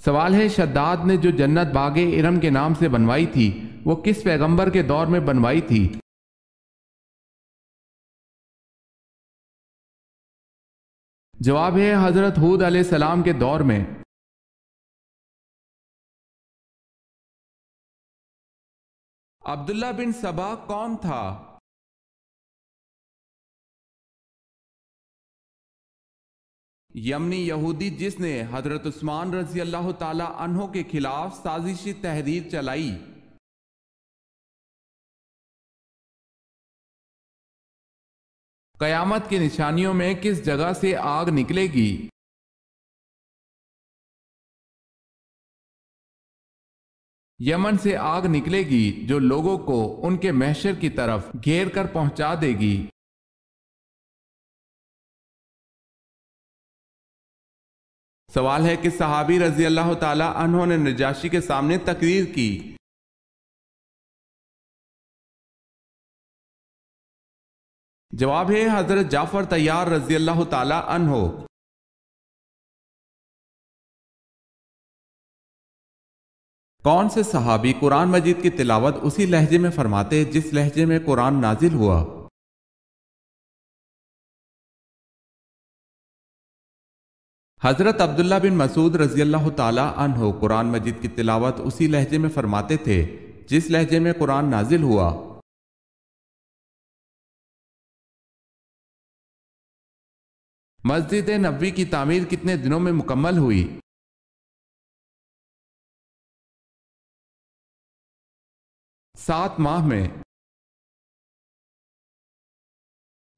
سوال ہے شداد نے جو جنت باغ ارم کے نام سے بنوائی تھی وہ کس پیغمبر کے دور میں بنوائی تھی؟ جواب ہے حضرت ہود علیہ السلام کے دور میں۔ عبداللہ بن سبا کون تھا؟ یمنی یہودی جس نے حضرت عثمان رضی اللہ تعالی عنہ کے خلاف سازشی تحریر چلائی۔ قیامت کی نشانیوں میں کس جگہ سے آگ نکلے گی؟ یمن سے آگ نکلے گی جو لوگوں کو ان کے محشر کی طرف گھیر کر پہنچا دے گی۔ سوال ہے کہ صحابی رضی اللہ تعالی عنہ نے نجاشی کے سامنے تقریر کی۔ جواب ہے حضرت جعفر طیار رضی اللہ تعالی عنہ۔ کون سے صحابی قرآن مجید کی تلاوت اسی لہجے میں فرماتے جس لہجے میں قرآن نازل ہوا؟ حضرت عبداللہ بن مسعود رضی اللہ تعالی عنہ قرآن مجید کی تلاوت اسی لہجے میں فرماتے تھے جس لہجے میں قرآن نازل ہوا۔ مسجد نبوی کی تعمیر کتنے دنوں میں مکمل ہوئی؟ 7 ماہ میں۔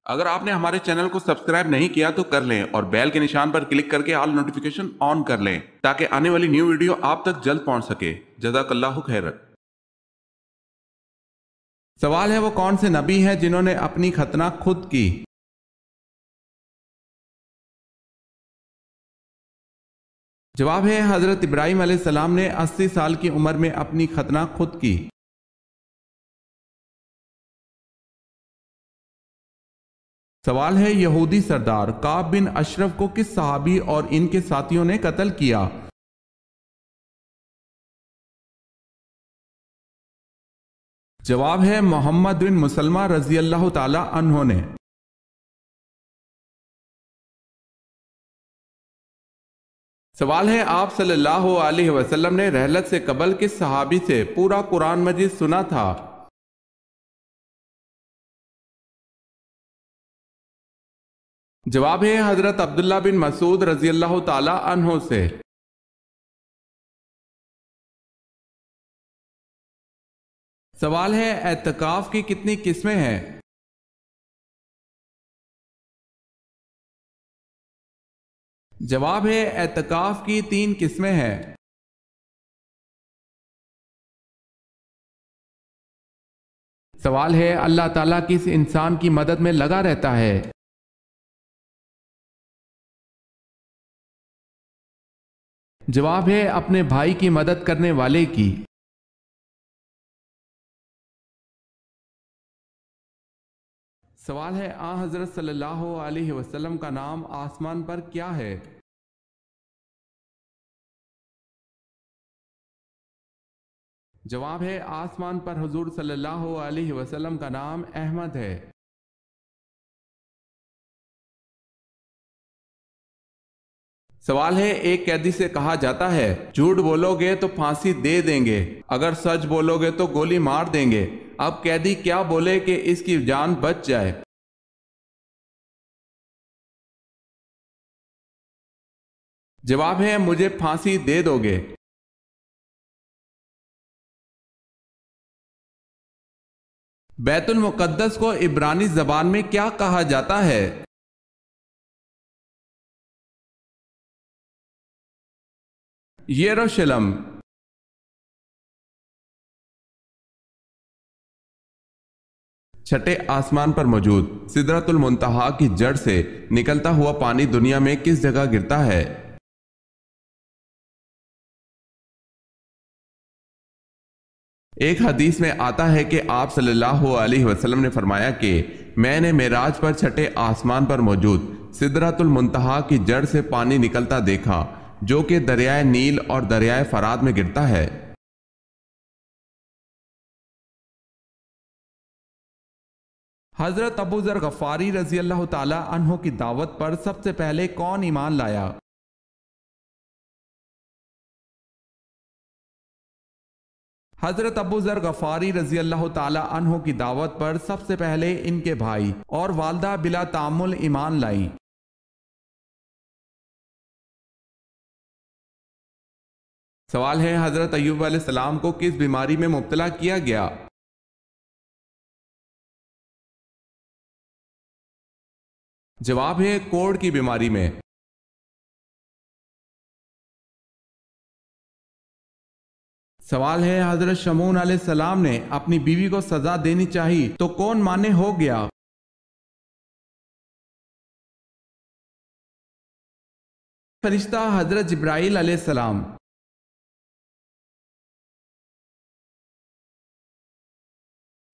اگر آپ نے ہمارے چینل کو سبسکرائب نہیں کیا تو کر لیں اور بیل کے نشان پر کلک کر کے آل نوٹیفیکیشن آن کر لیں تاکہ آنے والی نیو ویڈیو آپ تک جلد پہنچ سکے۔ جزاک اللہ خیر۔ سوال ہے وہ کون سے نبی ہیں جنہوں نے اپنی ختنہ خود کی؟ جواب ہے حضرت ابراہیم علیہ السلام نے 80 سال کی عمر میں اپنی ختنہ خود کی۔ سوال ہے یہودی سردار کعب بن اشرف کو کس صحابی اور ان کے ساتھیوں نے قتل کیا؟ جواب ہے محمد بن مسلمہ رضی اللہ تعالی عنہ نے۔ سوال ہے آپ صلی اللہ علیہ وسلم نے رحلت سے قبل کس صحابی سے پورا قرآن مجید سنا تھا؟ جواب ہے حضرت عبداللہ بن مسعود رضی اللہ تعالی عنہ سے۔ سوال ہے اعتکاف کی کتنی قسمیں ہیں؟ جواب ہے اعتکاف کی 3 قسمیں ہیں۔ سوال ہے اللہ تعالیٰ کس انسان کی مدد میں لگا رہتا ہے؟ جواب ہے اپنے بھائی کی مدد کرنے والے کی۔ سوال ہے حضرت صلی اللہ علیہ وسلم کا نام آسمان پر کیا ہے؟ جواب ہے آسمان پر حضور صلی اللہ علیہ وسلم کا نام احمد ہے۔ سوال ہے ایک قیدی سے کہا جاتا ہے جھوٹ بولو گے تو پھانسی دے دیں گے، اگر سچ بولو گے تو گولی مار دیں گے، اب قیدی کیا بولے کہ اس کی جان بچ جائے؟ جواب ہے مجھے پھانسی دے دو گے۔ بیت المقدس کو عبرانی زبان میں کیا کہا جاتا ہے؟ یروشلم۔ چھٹے آسمان پر موجود سدرۃ المنتہا کی جڑ سے نکلتا ہوا پانی دنیا میں کس جگہ گرتا ہے؟ ایک حدیث میں آتا ہے کہ آپ صلی اللہ علیہ وسلم نے فرمایا کہ میں نے معراج پر چھٹے آسمان پر موجود سدرۃ المنتہا کی جڑ سے پانی نکلتا دیکھا۔ جو کہ دریائے نیل اور دریائے فرات میں گرتا ہے۔ حضرت ابو ذر غفاری رضی اللہ تعالی عنہ کی دعوت پر سب سے پہلے کون ایمان لایا؟ حضرت ابو ذر غفاری رضی اللہ تعالی عنہ کی دعوت پر سب سے پہلے ان کے بھائی اور والدہ بلا تعامل ایمان لائیں۔ سوال ہے، حضرت ایوب علیہ السلام کو کس بیماری میں مبتلا کیا گیا؟ جواب ہے کوڑ کی بیماری میں۔ سوال ہے، حضرت شمعون علیہ السلام نے اپنی بیوی کو سزا دینی چاہی تو کون مانے ہو گیا؟ فرشتہ حضرت جبرائیل علیہ السلام۔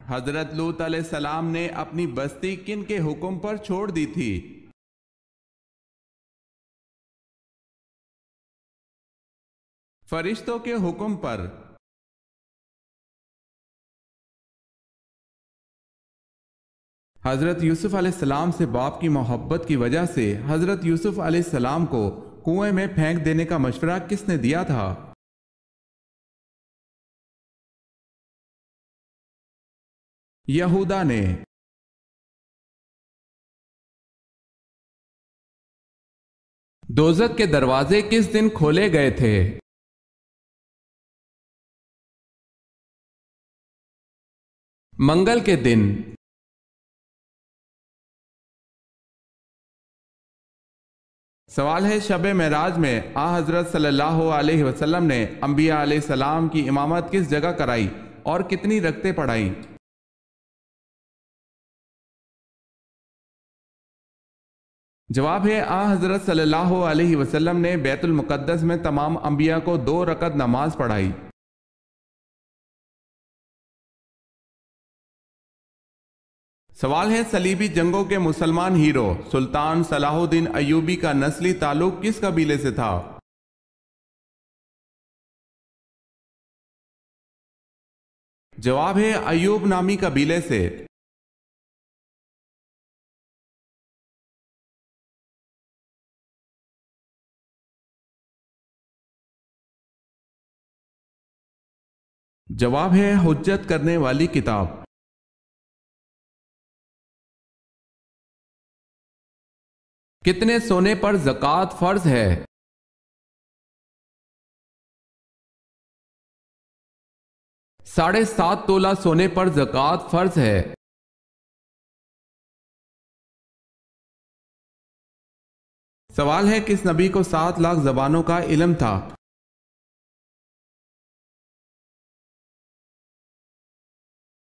حضرت لوط علیہ السلام نے اپنی بستی کن کے حکم پر چھوڑ دی تھی؟ فرشتوں کے حکم پر۔ حضرت یوسف علیہ السلام سے باپ کی محبت کی وجہ سے حضرت یوسف علیہ السلام کو کنویں میں پھینک دینے کا مشورہ کس نے دیا تھا؟ یہودا نے۔ دوزخ کے دروازے کس دن کھولے گئے تھے؟ منگل کے دن۔ سوال ہے، شب معراج میں حضرت صلی اللہ علیہ وسلم نے انبیاء علیہ السلام کی امامت کس جگہ کرائی اور کتنی رکعتیں پڑھائیں؟ جواب ہے، حضرت صلی اللہ علیہ وسلم نے بیت المقدس میں تمام انبیاء کو 2 رکعت نماز پڑھائی۔ سوال ہے، صلیبی جنگوں کے مسلمان ہیرو سلطان صلاح الدین ایوبی کا نسلی تعلق کس قبیلے سے تھا؟ جواب ہے ایوب نامی قبیلے سے۔ جواب ہے حجت کرنے والی کتاب۔ کتنے سونے پر زکوٰۃ فرض ہے؟ 7.5 تولہ سونے پر زکوٰۃ فرض ہے۔ سوال ہے، کس نبی کو 7 لاکھ زبانوں کا علم تھا؟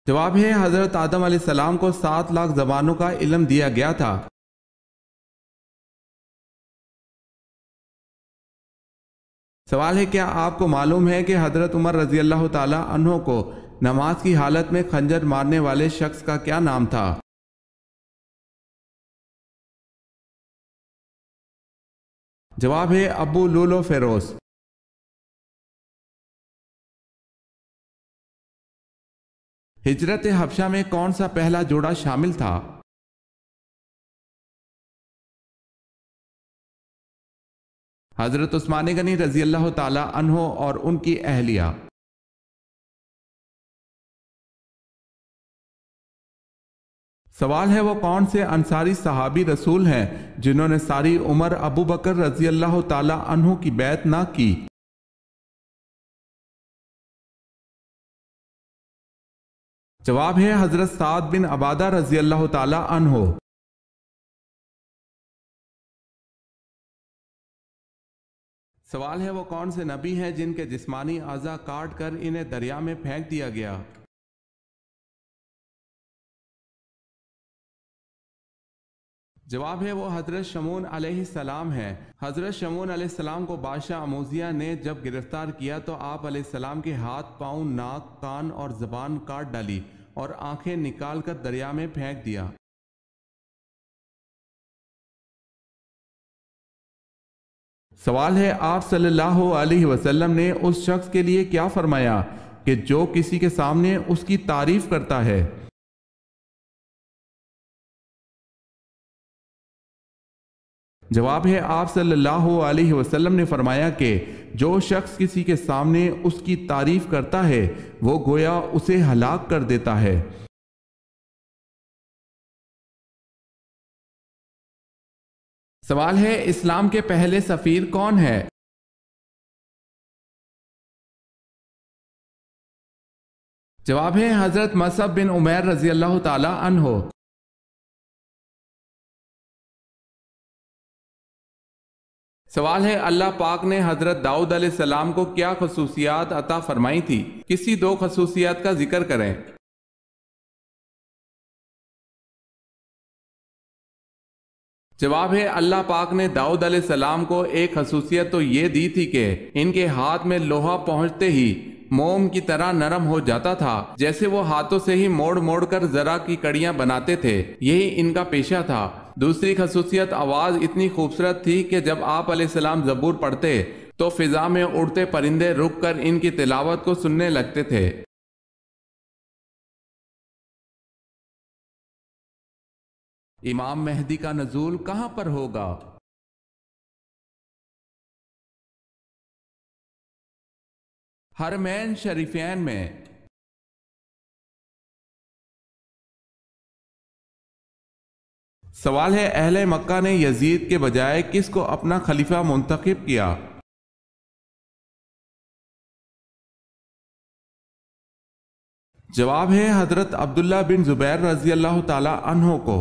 جواب ہے، حضرت آدم علیہ السلام کو 7 لاکھ زبانوں کا علم دیا گیا تھا۔ سوال ہے، کیا آپ کو معلوم ہے کہ حضرت عمر رضی اللہ تعالی عنہ کو نماز کی حالت میں خنجر مارنے والے شخص کا کیا نام تھا؟ جواب ہے ابو لولو فیروز۔ ہجرت حبشہ میں کون سا پہلا جوڑا شامل تھا؟ حضرت عثمان غنی رضی اللہ تعالی عنہ اور ان کی اہلیہ۔ سوال ہے، وہ کون سے انصاری صحابی رسول ہیں جنہوں نے ساری عمر ابو بکر رضی اللہ تعالی عنہ کی بیعت نہ کی؟ جواب ہے حضرت سعد بن عبادہ رضی اللہ تعالی عنہ۔ سوال ہے، وہ کون سے نبی ہیں جن کے جسمانی اعضاء کاٹ کر انہیں دریا میں پھینک دیا گیا؟ جواب ہے، وہ حضرت شمعون علیہ السلام ہیں۔ حضرت شمعون علیہ السلام کو بادشاہ اموزیہ نے جب گرفتار کیا تو آپ علیہ السلام کے ہاتھ، پاؤں، ناک، کان اور زبان کاٹ ڈالی اور آنکھیں نکال کر دریا میں پھینک دیا۔ سوال ہے آپ صلی اللہ علیہ وسلم نے اس شخص کے لیے کیا فرمایا کہ جو کسی کے سامنے اس کی تعریف کرتا ہے؟ جواب ہے آپ صلی اللہ علیہ وسلم نے فرمایا کہ جو شخص کسی کے سامنے اس کی تعریف کرتا ہے وہ گویا اسے ہلاک کر دیتا ہے۔ سوال ہے اسلام کے پہلے سفیر کون ہے؟ جواب ہے حضرت مصعب بن عمیر رضی اللہ تعالی عنہ۔ سوال ہے اللہ پاک نے حضرت داؤد علیہ السلام کو کیا خصوصیات عطا فرمائی تھی؟ کسی دو خصوصیات کا ذکر کریں۔ جواب ہے اللہ پاک نے داؤد علیہ السلام کو ایک خصوصیت تو یہ دی تھی کہ ان کے ہاتھ میں لوہا پہنچتے ہی موم کی طرح نرم ہو جاتا تھا، جیسے وہ ہاتھوں سے ہی موڑ موڑ کر زرہ کی کڑیاں بناتے تھے، یہی ان کا پیشہ تھا۔ دوسری خصوصیت آواز اتنی خوبصورت تھی کہ جب آپ علیہ السلام زبور پڑھتے تو فضا میں اڑتے پرندے رک کر ان کی تلاوت کو سننے لگتے تھے۔ امام مہدی کا نزول کہاں پر ہوگا؟ حرمین شریفین میں۔ سوال ہے اہل مکہ نے یزید کے بجائے کس کو اپنا خلیفہ منتخب کیا؟ جواب ہے حضرت عبداللہ بن زبیر رضی اللہ تعالی عنہ کو۔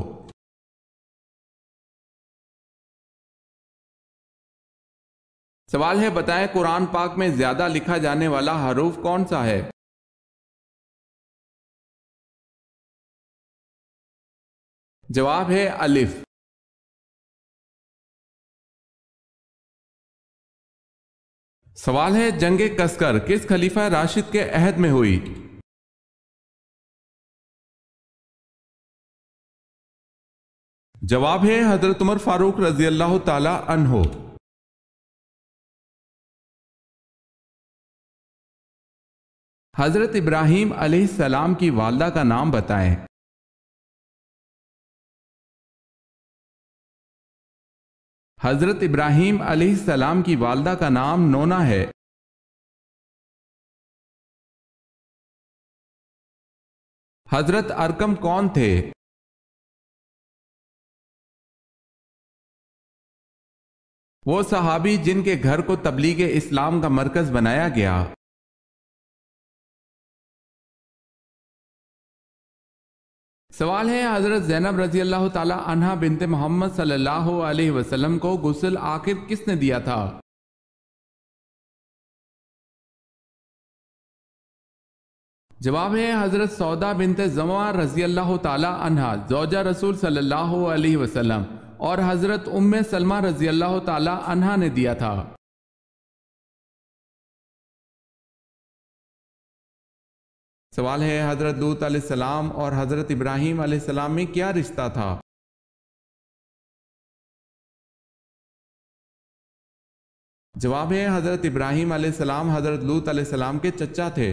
سوال ہے بتائیں قرآن پاک میں زیادہ لکھا جانے والا حروف کون سا ہے؟ جواب ہے الف۔ سوال ہے جنگ کسکر کس خلیفہ راشد کے عہد میں ہوئی؟ جواب ہے حضرت عمر فاروق رضی اللہ تعالی عنہ۔ حضرت ابراہیم علیہ السلام کی والدہ کا نام بتائیں۔ حضرت ابراہیم علیہ السلام کی والدہ کا نام نونا ہے۔ حضرت ارکم کون تھے؟ وہ صحابی جن کے گھر کو تبلیغ اسلام کا مرکز بنایا گیا۔ سوال ہے حضرت زینب رضی اللہ تعالی عنہ بنت محمد صلی اللہ علیہ وسلم کو غسل آخر کس نے دیا تھا؟ جواب ہے حضرت سودا بنت زمعہ رضی اللہ تعالی عنہ زوجہ رسول صلی اللہ علیہ وسلم اور حضرت ام سلمہ رضی اللہ تعالی عنہ نے دیا تھا۔ سوال ہے حضرت لوط علیہ السلام اور حضرت ابراہیم علیہ السلام میں کیا رشتہ تھا؟ جواب ہے حضرت ابراہیم علیہ السلام حضرت لوط علیہ السلام کے چچا تھے۔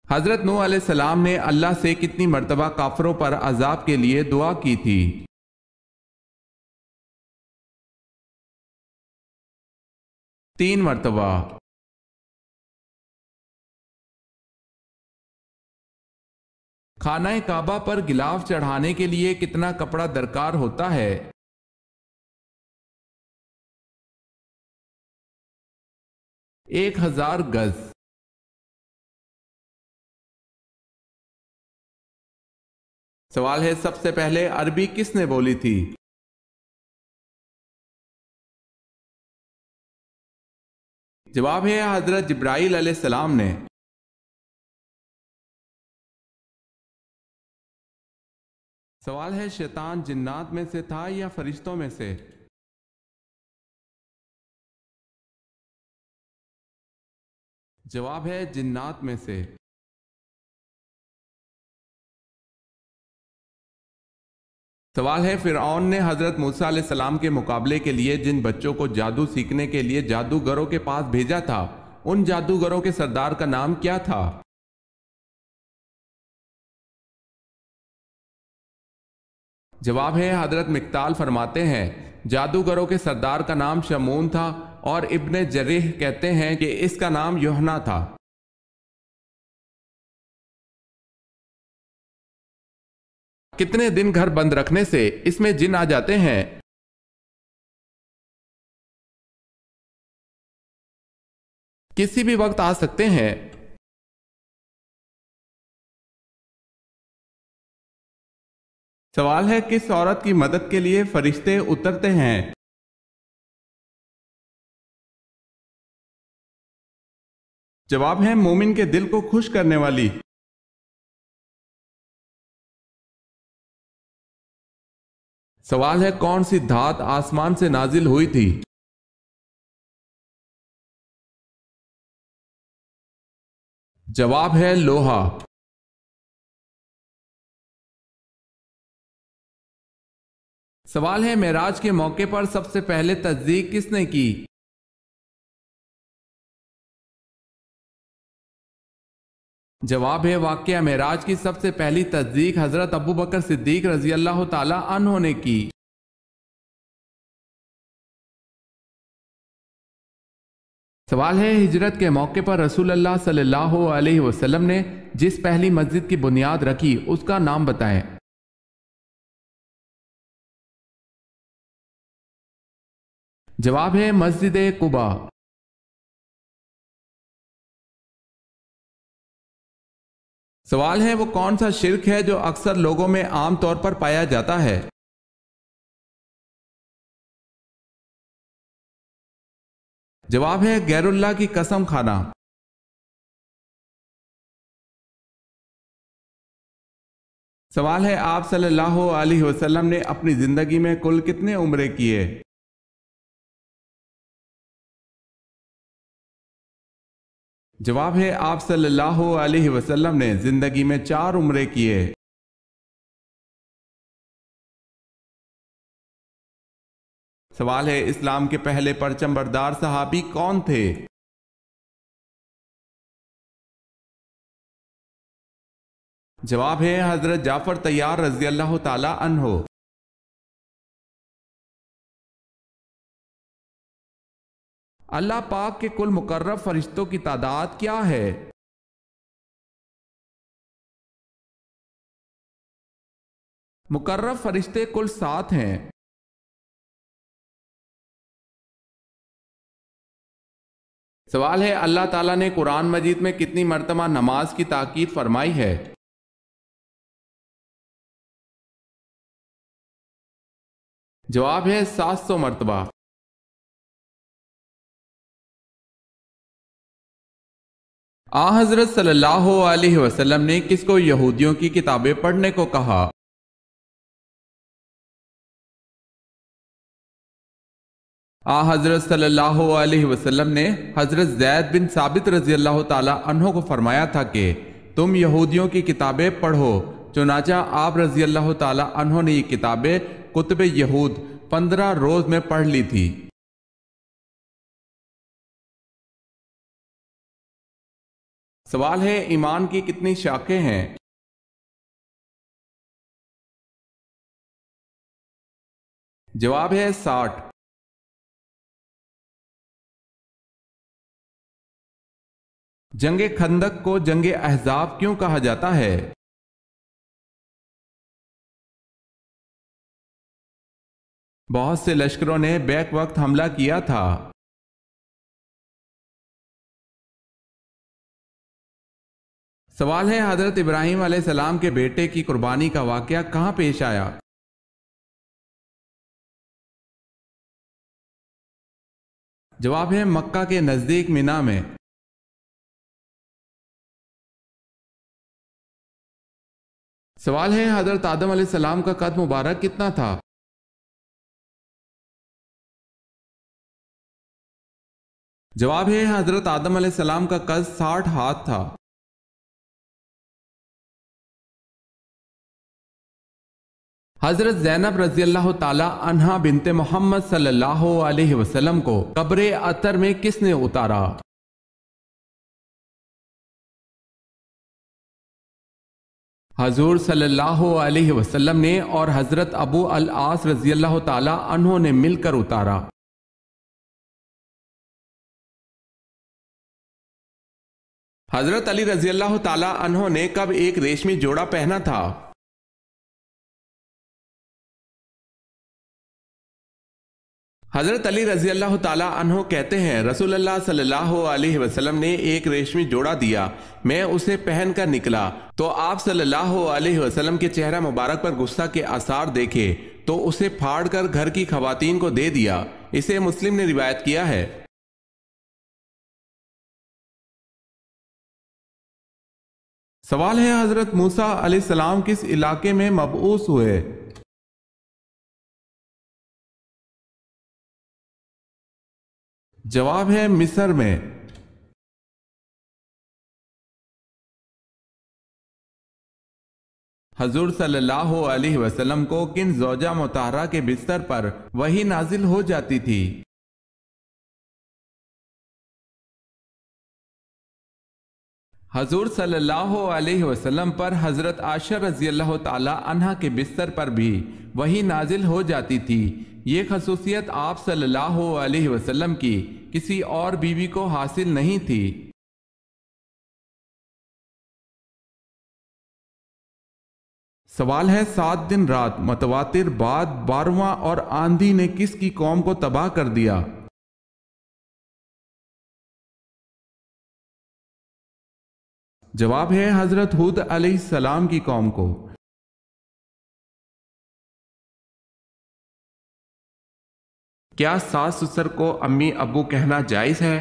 حضرت نوح علیہ السلام نے اللہ سے کتنی مرتبہ کافروں پر عذاب کے لیے دعا کی تھی؟ 3 مرتبہ۔ خانہ کعبہ پر غلاف چڑھانے کے لیے کتنا کپڑا درکار ہوتا ہے؟ 1000 گز۔ سوال ہے سب سے پہلے عربی کس نے بولی تھی؟ جواب ہے حضرت جبرائیل علیہ السلام نے۔ سوال ہے شیطان جنات میں سے تھا یا فرشتوں میں سے؟ جواب ہے جنات میں سے۔ سوال ہے فرعون نے حضرت موسیٰ علیہ السلام کے مقابلے کے لیے جن بچوں کو جادو سیکھنے کے لیے جادوگروں کے پاس بھیجا تھا ان جادوگروں کے سردار کا نام کیا تھا؟ جواب ہے حضرت مقدال فرماتے ہیں جادوگروں کے سردار کا نام شمون تھا اور ابن جریح کہتے ہیں کہ اس کا نام یوحنا تھا۔ کتنے دن گھر بند رکھنے سے اس میں جن آ جاتے ہیں؟ کسی بھی وقت آ سکتے ہیں۔ سوال ہے کس عورت کی مدد کے لیے فرشتے اترتے ہیں؟ جواب ہے مومن کے دل کو خوش کرنے والی۔ سوال ہے کون سی دھات آسمان سے نازل ہوئی تھی؟ جواب ہے لوہا۔ سوال ہے معراج کے موقع پر سب سے پہلے تصدیق کس نے کی؟ جواب ہے واقعہ معراج کی سب سے پہلی تصدیق حضرت ابو بکر صدیق رضی اللہ تعالی عنہ نے کی۔ سوال ہے ہجرت کے موقع پر رسول اللہ صلی اللہ علیہ وسلم نے جس پہلی مسجد کی بنیاد رکھی اس کا نام بتائیں۔ جواب ہے مسجد قباء۔ سوال ہے وہ کون سا شرک ہے جو اکثر لوگوں میں عام طور پر پایا جاتا ہے؟ جواب ہے غیر اللہ کی قسم کھانا۔ سوال ہے آپ صلی اللہ علیہ وسلم نے اپنی زندگی میں کل کتنے عمرے کیے؟ جواب ہے آپ صلی اللہ علیہ وسلم نے زندگی میں 4 عمرے کیے۔ سوال ہے اسلام کے پہلے پرچم بردار صحابی کون تھے؟ جواب ہے حضرت جعفر طیار رضی اللہ تعالی عنہ۔ اللہ پاک کے کل مقرب فرشتوں کی تعداد کیا ہے؟ مقرب فرشتے کل 7 ہیں۔ سوال ہے اللہ تعالیٰ نے قرآن مجید میں کتنی مرتبہ نماز کی تاکید فرمائی ہے؟ جواب ہے 700 مرتبہ۔ حضرت صلی اللہ علیہ وسلم نے کس کو یہودیوں کی کتابیں پڑھنے کو کہا؟ حضرت صلی اللہ علیہ وسلم نے حضرت زید بن ثابت رضی اللہ تعالی عنہ کو فرمایا تھا کہ تم یہودیوں کی کتابیں پڑھو، چنانچہ آپ رضی اللہ تعالی عنہ نے یہ کتابیں کتب یہود 15 روز میں پڑھ لی تھی۔ سوال ہے ایمان کی کتنی شاخیں ہیں؟ جواب ہے 60۔ جنگ خندق کو جنگ احزاب کیوں کہا جاتا ہے؟ بہت سے لشکروں نے بیک وقت حملہ کیا تھا۔ سوال ہے حضرت ابراہیم علیہ السلام کے بیٹے کی قربانی کا واقعہ کہاں پیش آیا؟ جواب ہے مکہ کے نزدیک مینا میں۔ سوال ہے حضرت آدم علیہ السلام کا قد مبارک کتنا تھا؟ جواب ہے حضرت آدم علیہ السلام کا قد 60 ہاتھ تھا۔ حضرت زینب رضی اللہ تعالی عنہا بنت محمد صلی اللہ علیہ وسلم کو قبر عطر میں کس نے اتارا؟ حضور صلی اللہ علیہ وسلم نے اور حضرت ابو العاص رضی اللہ تعالی عنہ نے مل کر اتارا۔ حضرت علی رضی اللہ تعالی عنہ نے کب ایک ریشمی جوڑا پہنا تھا؟ حضرت علی رضی اللہ تعالی عنہ کہتے ہیں رسول اللہ صلی اللہ علیہ وسلم نے ایک ریشمی جوڑا دیا، میں اسے پہن کر نکلا تو آپ صلی اللہ علیہ وسلم کے چہرہ مبارک پر غصہ کے آثار دیکھے تو اسے پھاڑ کر گھر کی خواتین کو دے دیا۔ اسے مسلم نے روایت کیا ہے۔ سوال ہے حضرت موسیٰ علیہ السلام کس علاقے میں مبعوث ہوئے؟ جواب ہے مصر میں۔ حضور صلی اللہ علیہ وسلم کو کن زوجہ مطہرہ کے بستر پر وحی نازل ہو جاتی تھی؟ حضور صلی اللہ علیہ وسلم پر حضرت عائشہ رضی اللہ تعالی عنہا کے بستر پر بھی وحی نازل ہو جاتی تھی۔ یہ خصوصیت آپ صلی اللہ علیہ وسلم کی کسی اور بیوی کو حاصل نہیں تھی۔ سوال ہے 7 دن رات متواتر بعد 12واں اور آندھی نے کس کی قوم کو تباہ کر دیا؟ جواب ہے حضرت ہود علیہ السلام کی قوم کو۔ کیا ساس سسر کو امی ابو کہنا جائز ہے؟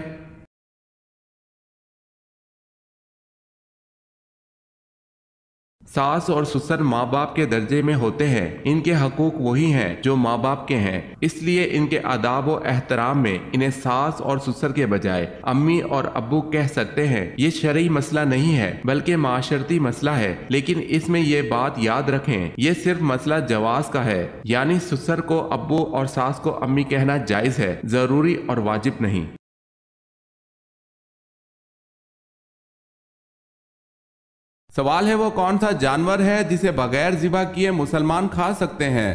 ساس اور سسر ماں باپ کے درجے میں ہوتے ہیں، ان کے حقوق وہی ہیں جو ماں باپ کے ہیں، اس لیے ان کے آداب و احترام میں انہیں ساس اور سسر کے بجائے امی اور ابو کہہ سکتے ہیں۔ یہ شرعی مسئلہ نہیں ہے بلکہ معاشرتی مسئلہ ہے، لیکن اس میں یہ بات یاد رکھیں یہ صرف مسئلہ جواز کا ہے، یعنی سسر کو ابو اور ساس کو امی کہنا جائز ہے، ضروری اور واجب نہیں۔ سوال ہے وہ کون سا جانور ہے جسے بغیر ذبح کیے مسلمان کھا سکتے ہیں؟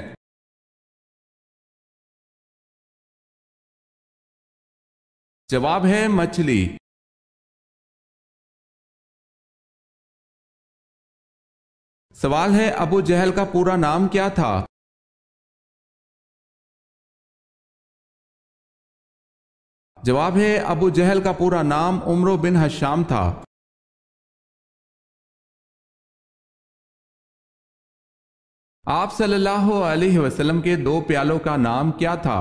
جواب ہے مچھلی۔ سوال ہے ابو جہل کا پورا نام کیا تھا؟ جواب ہے ابو جہل کا پورا نام عمرو بن ہشام تھا۔ آپ صلی اللہ علیہ وسلم کے 2 پیالوں کا نام کیا تھا؟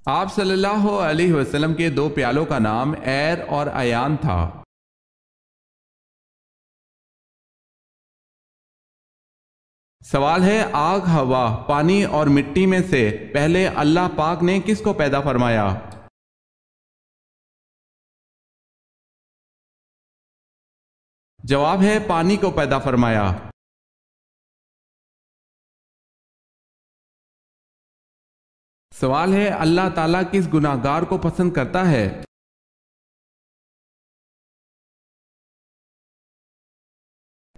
آپ صلی اللہ علیہ وسلم کے 2 پیالوں کا نام عیر اور عیان تھا۔ سوال ہے آگ، ہوا، پانی اور مٹی میں سے پہلے اللہ پاک نے کس کو پیدا فرمایا؟ جواب ہے پانی کو پیدا فرمایا۔ سوال ہے اللہ تعالیٰ کس گناہگار کو پسند کرتا ہے؟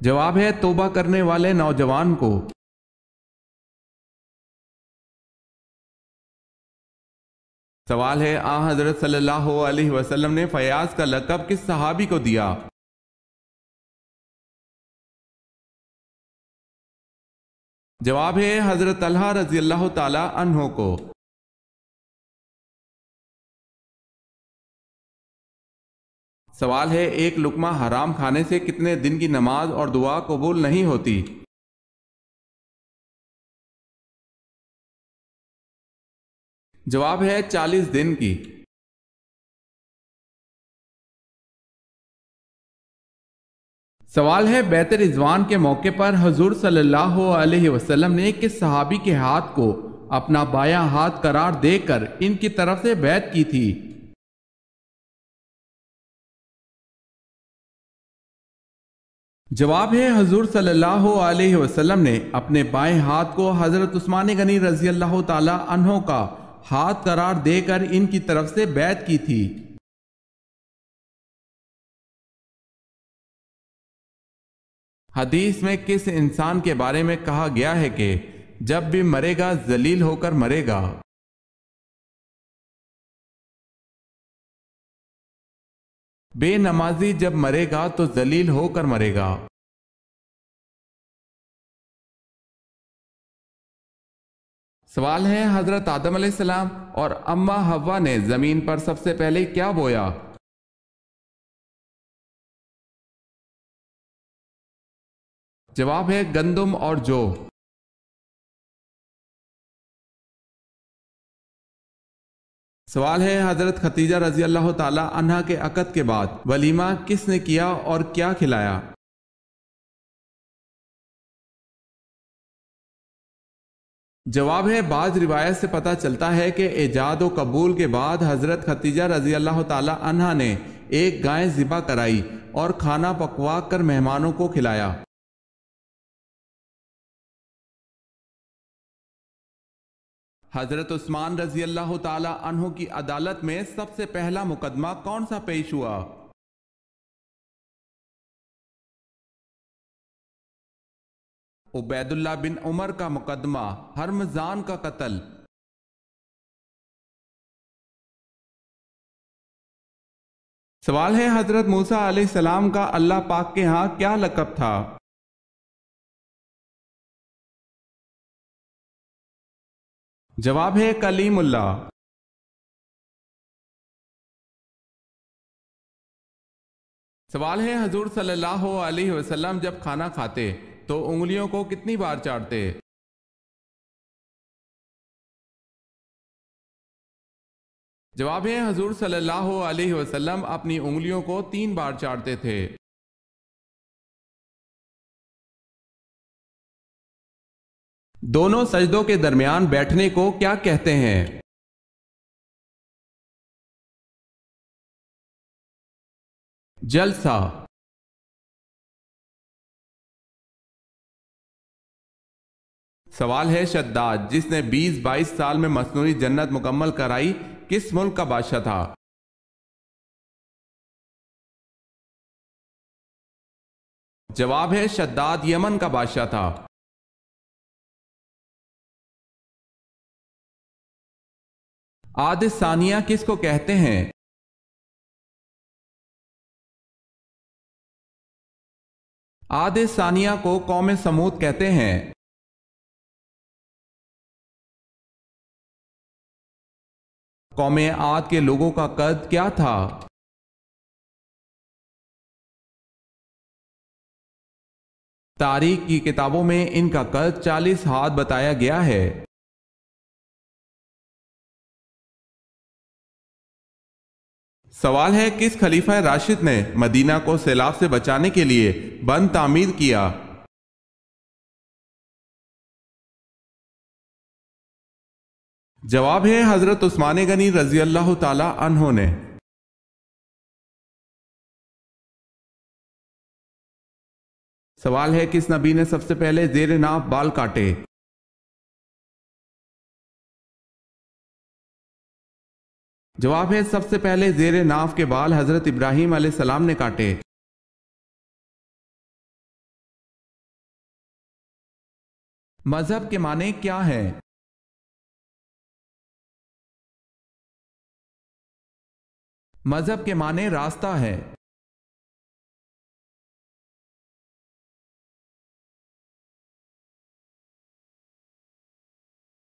جواب ہے توبہ کرنے والے نوجوان کو۔ سوال ہے حضرت صلی اللہ علیہ وسلم نے فیاض کا لقب کس صحابی کو دیا؟ جواب ہے حضرت طلحہ رضی اللہ تعالی عنہ کو۔ سوال ہے ایک لقمہ حرام کھانے سے کتنے دن کی نماز اور دعا قبول نہیں ہوتی؟ جواب ہے 40 دن کی۔ سوال ہے بیعت رضوان کے موقع پر حضور صلی اللہ علیہ وسلم نے کس صحابی کے ہاتھ کو اپنا بایاں ہاتھ قرار دے کر ان کی طرف سے بیعت کی تھی؟ جواب ہے حضور صلی اللہ علیہ وسلم نے اپنے بائیں ہاتھ کو حضرت عثمان غنی رضی اللہ تعالی عنہ کا ہاتھ قرار دے کر ان کی طرف سے بیعت کی تھی۔ حدیث میں کس انسان کے بارے میں کہا گیا ہے کہ جب بھی مرے گا ذلیل ہو کر مرے گا؟ بے نمازی جب مرے گا تو ذلیل ہو کر مرے گا۔ سوال ہے حضرت آدم علیہ السلام اور اماں حوا نے زمین پر سب سے پہلے کیا بویا؟ جواب ہے گندم اور جو۔ سوال ہے حضرت ختیجہ رضی اللہ تعالی عنہا کے عقد کے بعد ولیمہ کس نے کیا اور کیا کھلایا؟ جواب ہے بعض روایت سے پتہ چلتا ہے کہ ایجاد و قبول کے بعد حضرت ختیجہ رضی اللہ تعالی عنہا نے ایک گائے ذبح کرائی اور کھانا پکوا کر مہمانوں کو کھلایا۔ حضرت عثمان رضی اللہ تعالی عنہ کی عدالت میں سب سے پہلا مقدمہ کون سا پیش ہوا؟ عبید اللہ بن عمر کا مقدمہ ہرمزان کا قتل۔ سوال ہے حضرت موسیٰ علیہ السلام کا اللہ پاک کے ہاں کیا لقب تھا؟ جواب ہے کلیم اللہ۔ سوال ہے حضور صلی اللہ علیہ وسلم جب کھانا کھاتے تو انگلیوں کو کتنی بار چاٹتے؟ جواب ہے حضور صلی اللہ علیہ وسلم اپنی انگلیوں کو 3 بار چاٹتے تھے۔ دونوں سجدوں کے درمیان بیٹھنے کو کیا کہتے ہیں؟ جلسہ۔ سوال ہے شداد جس نے 20-22 سال میں مصنوعی جنت مکمل کرائی کس ملک کا بادشاہ تھا؟ جواب ہے شداد یمن کا بادشاہ تھا۔ عاد ثانیہ کس کو کہتے ہیں؟ عاد ثانیہ کو قوم سمود کہتے ہیں۔ قوم عاد کے لوگوں کا قد کیا تھا؟ تاریخ کی کتابوں میں ان کا قد 40 ہاتھ بتایا گیا ہے۔ سوال ہے کس خلیفہ راشد نے مدینہ کو سیلاب سے بچانے کے لیے بند تعمیر کیا؟ جواب ہے حضرت عثمان غنی رضی اللہ تعالی عنہ نے۔ سوال ہے کس نبی نے سب سے پہلے زیر ناف بال کاٹے؟ جواب ہے سب سے پہلے زیر ناف کے بال حضرت ابراہیم علیہ السلام نے کاٹے۔ مذہب کے معنی کیا ہیں؟ مذہب کے معنی راستہ ہے۔